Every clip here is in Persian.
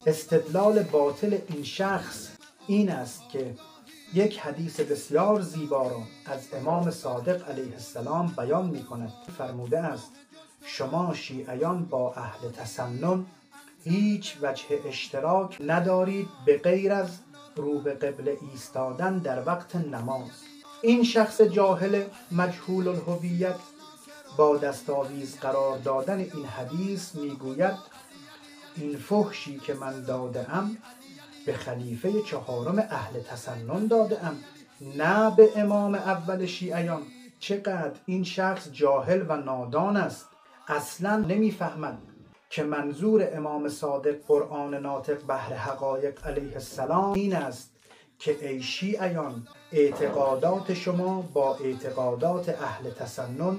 استدلال باطل این شخص این است که یک حدیث بسیار زیبا را از امام صادق علیه السلام بیان می کند. فرموده است شما شیعیان با اهل تسنن هیچ وجه اشتراک ندارید به غیر از رو به قبله ایستادن در وقت نماز. این شخص جاهل مجهول الهویت با دستاویز قرار دادن این حدیث میگوید این فحشی که من داده ام به خلیفه چهارم اهل تسنن داده ام، نه به امام اول شیعیان. چقدر این شخص جاهل و نادان است، اصلا نمیفهمد که منظور امام صادق قرآن ناطق بحر حقایق علیه السلام این است که ای شیعیان اعتقادات شما با اعتقادات اهل تسنن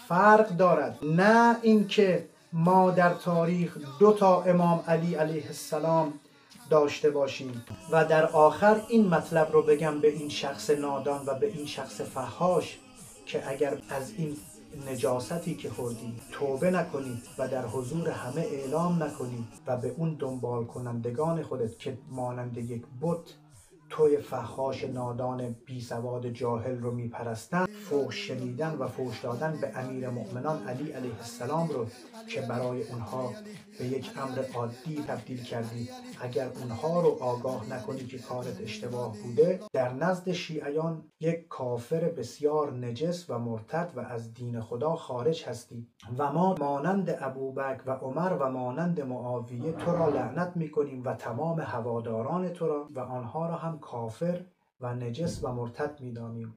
فرق دارد، نه اینکه ما در تاریخ 2 امام علی علیه السلام داشته باشیم. و در آخر این مطلب رو بگم به این شخص نادان و به این شخص فحاش که اگر از این نجاستی که خوردید توبه نکنید و در حضور همه اعلام نکنید و به اون دنبال کنندگان خودت که مانند یک بت توی فحاش نادان بی سواد جاهل رو میپرستن، فحش شنیدن و فحش دادن به امیر مؤمنان علی علیه السلام رو که برای اونها به یک امر عادی تبدیل کردی، اگر اونها رو آگاه نکنی که کارت اشتباه بوده، در نزد شیعیان یک کافر بسیار نجس و مرتد و از دین خدا خارج هستی و ما مانند ابوبکر و عمر و مانند معاویه تو را لعنت میکنیم و تمام هواداران تو را و آنها را هم کافر و نجس و مرتد میدانیم.